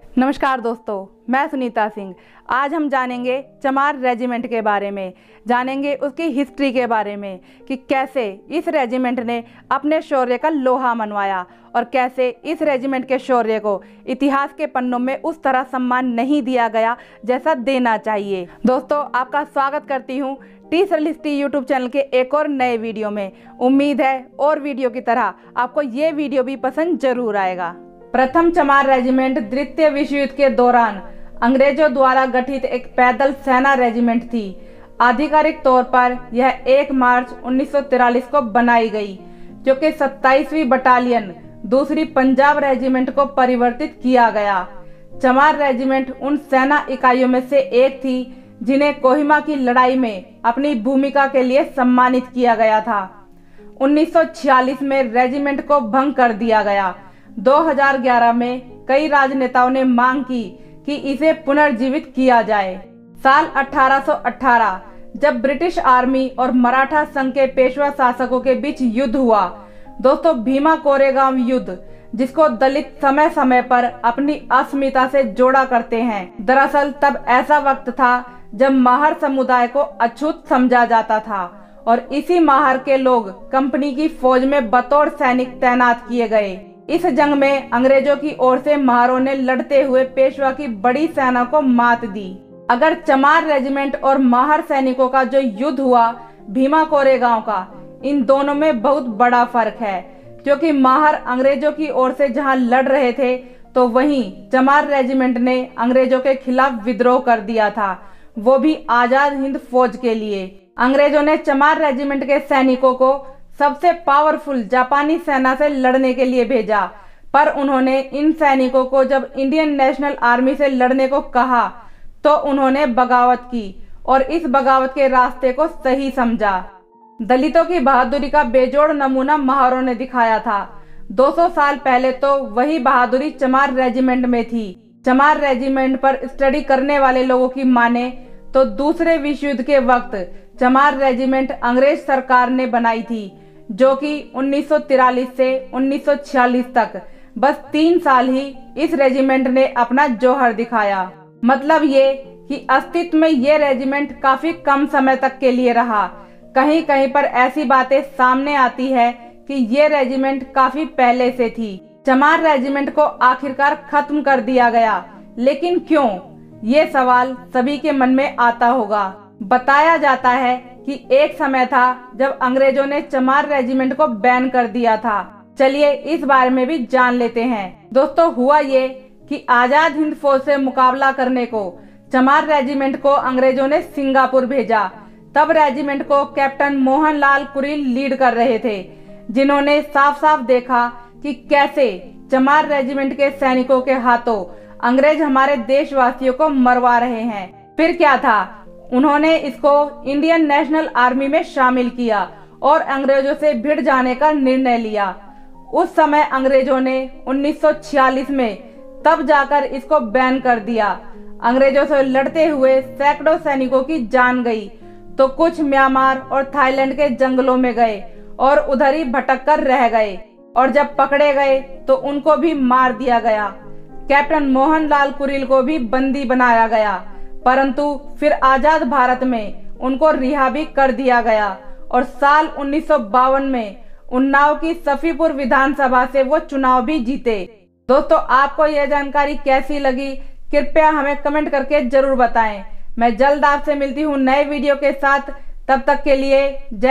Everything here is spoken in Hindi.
नमस्कार दोस्तों, मैं सुनीता सिंह। आज हम जानेंगे चमार रेजिमेंट के बारे में, जानेंगे उसकी हिस्ट्री के बारे में कि कैसे इस रेजिमेंट ने अपने शौर्य का लोहा मनवाया और कैसे इस रेजिमेंट के शौर्य को इतिहास के पन्नों में उस तरह सम्मान नहीं दिया गया जैसा देना चाहिए। दोस्तों, आपका स्वागत करती हूँ टी सरल हिस्ट्री यूट्यूब चैनल के एक और नए वीडियो में। उम्मीद है और वीडियो की तरह आपको ये वीडियो भी पसंद जरूर आएगा। प्रथम चमार रेजिमेंट द्वितीय विश्व युद्ध के दौरान अंग्रेजों द्वारा गठित एक पैदल सेना रेजिमेंट थी। आधिकारिक तौर पर यह 1 मार्च 1943 को बनाई गई, जो कि 27वीं बटालियन दूसरी पंजाब रेजिमेंट को परिवर्तित किया गया। चमार रेजिमेंट उन सेना इकाइयों में से एक थी जिन्हें कोहिमा की लड़ाई में अपनी भूमिका के लिए सम्मानित किया गया था। 1946 में रेजिमेंट को भंग कर दिया गया। 2011 में कई राजनेताओं ने मांग की कि इसे पुनर्जीवित किया जाए। साल 1818 जब ब्रिटिश आर्मी और मराठा संघ के पेशवा शासकों के बीच युद्ध हुआ, दोस्तों भीमा कोरेगांव युद्ध, जिसको दलित समय समय पर अपनी अस्मिता से जोड़ा करते हैं। दरअसल तब ऐसा वक्त था जब माहर समुदाय को अछूत समझा जाता था और इसी माहर के लोग कंपनी की फौज में बतौर सैनिक तैनात किए गए। इस जंग में अंग्रेजों की ओर से महारों ने लड़ते हुए पेशवा की बड़ी सेना को मात दी। अगर चमार रेजिमेंट और माहर सैनिकों का जो युद्ध हुआ भीमा कोरेगांव का, इन दोनों में बहुत बड़ा फर्क है, क्योंकि माहर अंग्रेजों की ओर से जहां लड़ रहे थे तो वहीं चमार रेजिमेंट ने अंग्रेजों के खिलाफ विद्रोह कर दिया था, वो भी आजाद हिंद फौज के लिए। अंग्रेजों ने चमार रेजिमेंट के सैनिकों को सबसे पावरफुल जापानी सेना से लड़ने के लिए भेजा, पर उन्होंने इन सैनिकों को जब इंडियन नेशनल आर्मी से लड़ने को कहा तो उन्होंने बगावत की और इस बगावत के रास्ते को सही समझा। दलितों की बहादुरी का बेजोड़ नमूना महारों ने दिखाया था। 200 साल पहले तो वही बहादुरी चमार रेजिमेंट में थी। चमार रेजिमेंट पर स्टडी करने वाले लोगों की माने तो दूसरे विश्व युद्ध के वक्त चमार रेजिमेंट अंग्रेज सरकार ने बनाई थी, जो कि 1943 से 1946 तक बस 3 साल ही इस रेजिमेंट ने अपना जौहर दिखाया। मतलब ये कि अस्तित्व में ये रेजिमेंट काफी कम समय तक के लिए रहा। कहीं कहीं पर ऐसी बातें सामने आती है कि ये रेजिमेंट काफी पहले से थी। चमार रेजिमेंट को आखिरकार खत्म कर दिया गया, लेकिन क्यों, ये सवाल सभी के मन में आता होगा। बताया जाता है कि एक समय था जब अंग्रेजों ने चमार रेजिमेंट को बैन कर दिया था। चलिए इस बारे में भी जान लेते हैं। दोस्तों, हुआ ये कि आजाद हिंद फौज से मुकाबला करने को चमार रेजिमेंट को अंग्रेजों ने सिंगापुर भेजा। तब रेजिमेंट को कैप्टन मोहनलाल कुरील लीड कर रहे थे, जिन्होंने साफ साफ देखा कि कैसे चमार रेजिमेंट के सैनिकों के हाथों अंग्रेज हमारे देशवासियों को मरवा रहे हैं। फिर क्या था, उन्होंने इसको इंडियन नेशनल आर्मी में शामिल किया और अंग्रेजों से भिड़ जाने का निर्णय लिया। उस समय अंग्रेजों ने 1946 में तब जाकर इसको बैन कर दिया। अंग्रेजों से लड़ते हुए सैकड़ों सैनिकों की जान गई, तो कुछ म्यांमार और थाईलैंड के जंगलों में गए और उधर ही भटक कर रह गए, और जब पकड़े गए तो उनको भी मार दिया गया। कैप्टन मोहनलाल कुरील को भी बंदी बनाया गया, परंतु फिर आजाद भारत में उनको रिहा भी कर दिया गया और साल 1952 में उन्नाव की सफीपुर विधानसभा से वो चुनाव भी जीते। दोस्तों, आपको यह जानकारी कैसी लगी, कृपया हमें कमेंट करके जरूर बताएं। मैं जल्द आपसे मिलती हूँ नए वीडियो के साथ। तब तक के लिए जय